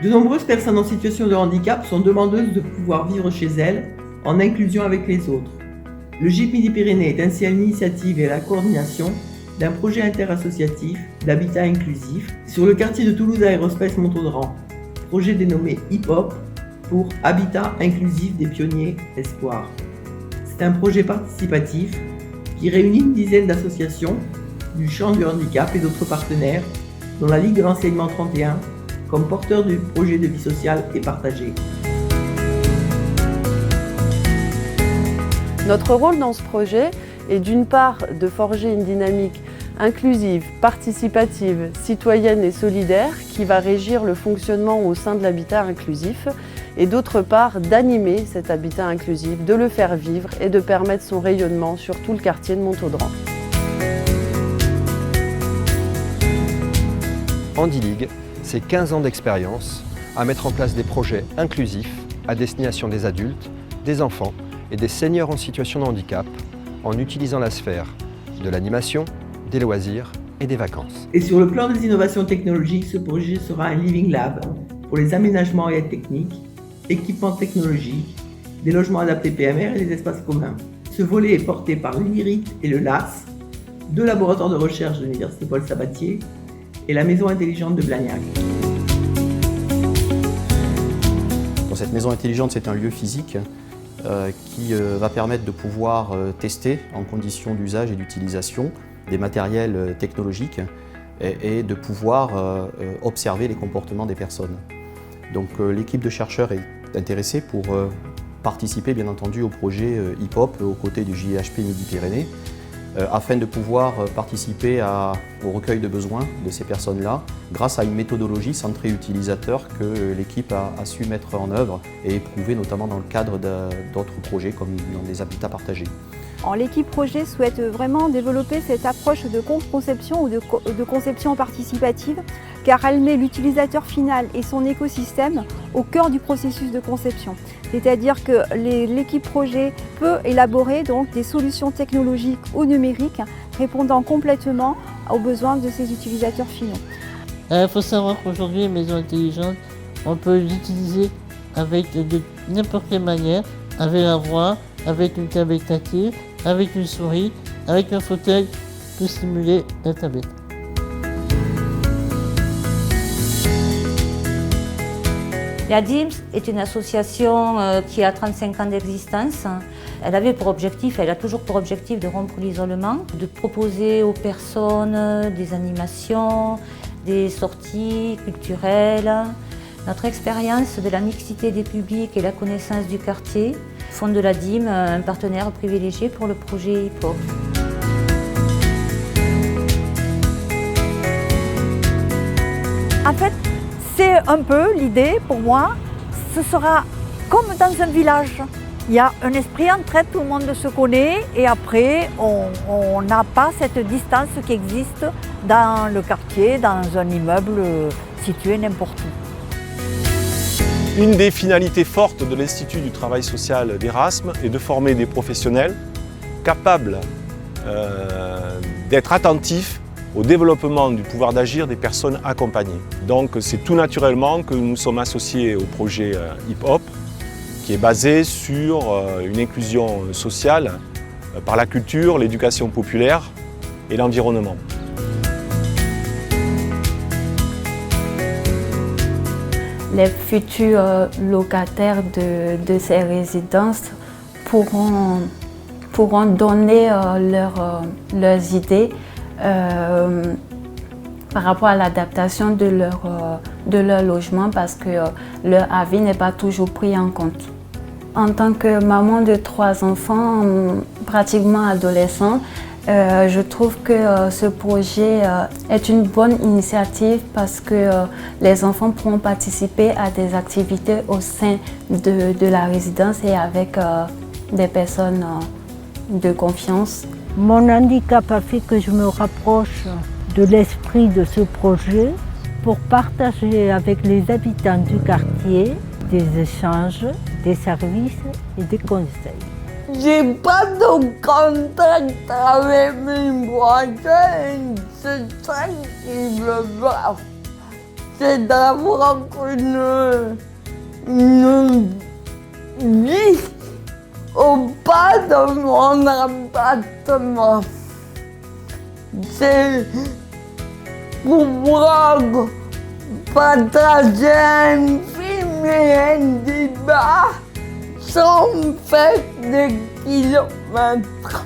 De nombreuses personnes en situation de handicap sont demandeuses de pouvoir vivre chez elles en inclusion avec les autres. Le GIP Midi-Pyrénées est ainsi à l'initiative et à la coordination d'un projet interassociatif d'habitat inclusif sur le quartier de Toulouse Aérospace Montaudran, projet dénommé HIP-HOP pour Habitat inclusif des pionniers Espoir. C'est un projet participatif qui réunit une dizaine d'associations du champ du handicap et d'autres partenaires, dont la Ligue de l'enseignement 31, comme porteur du projet de vie sociale et partagée. Notre rôle dans ce projet est d'une part de forger une dynamique inclusive, participative, citoyenne et solidaire qui va régir le fonctionnement au sein de l'habitat inclusif et d'autre part d'animer cet habitat inclusif, de le faire vivre et de permettre son rayonnement sur tout le quartier de Montaudran. HandiLigue, c'est 15 ans d'expérience à mettre en place des projets inclusifs à destination des adultes, des enfants et des seniors en situation de handicap en utilisant la sphère de l'animation, des loisirs et des vacances. Et sur le plan des innovations technologiques, ce projet sera un Living Lab pour les aménagements et aides techniques, équipements technologiques, des logements adaptés PMR et des espaces communs. Ce volet est porté par l'IRIT et le LAS, deux laboratoires de recherche de l'Université Paul Sabatier et la Maison Intelligente de Blagnac. Donc cette maison intelligente, c'est un lieu physique qui va permettre de pouvoir tester en conditions d'usage et d'utilisation des matériels technologiques et de pouvoir observer les comportements des personnes. Donc l'équipe de chercheurs est intéressée pour participer bien entendu au projet HIP-HOP aux côtés du JHP Midi-Pyrénées afin de pouvoir participer au recueil de besoins de ces personnes-là grâce à une méthodologie centrée utilisateur que l'équipe a su mettre en œuvre et éprouver notamment dans le cadre d'autres projets comme dans les habitats partagés. L'équipe projet souhaite vraiment développer cette approche de conception ou de conception participative car elle met l'utilisateur final et son écosystème au cœur du processus de conception. C'est-à-dire que l'équipe projet peut élaborer donc des solutions technologiques ou numériques répondant complètement aux besoins de ses utilisateurs finaux. Il faut savoir qu'aujourd'hui, les maisons intelligentes, on peut les utiliser avec de n'importe quelle manière, avec la voix, avec une tablette tactile, avec une souris, avec un fauteuil pour stimuler la tablette. La DIMS est une association qui a 35 ans d'existence. Elle avait pour objectif, elle a toujours pour objectif de rompre l'isolement, de proposer aux personnes des animations, des sorties culturelles. Notre expérience de la mixité des publics et la connaissance du quartier font de la DIM un partenaire privilégié pour le projet HIP-HOP. En fait, c'est un peu l'idée pour moi, ce sera comme dans un village. Il y a un esprit entraide, tout le monde se connaît et après on n'a pas cette distance qui existe dans le quartier, dans un immeuble situé n'importe où. Une des finalités fortes de l'Institut du travail social d'Erasme est de former des professionnels capables d'être attentifs au développement du pouvoir d'agir des personnes accompagnées. Donc c'est tout naturellement que nous sommes associés au projet HIP-HOP qui est basé sur une inclusion sociale par la culture, l'éducation populaire et l'environnement. Les futurs locataires de ces résidences pourront donner leurs idées par rapport à l'adaptation de leur logement parce que leur avis n'est pas toujours pris en compte. En tant que maman de 3 enfants, pratiquement adolescents, je trouve que ce projet est une bonne initiative parce que les enfants pourront participer à des activités au sein de la résidence et avec des personnes de confiance. Mon handicap a fait que je me rapproche de l'esprit de ce projet pour partager avec les habitants du quartier des échanges, des services et des conseils. J'ai pas de contact avec mes voisins, c'est ça qui me va. c'est d'avoir une vie au bas de mon appartement. C'est pouvoir partager un film et un débat sans faire des kilomètres.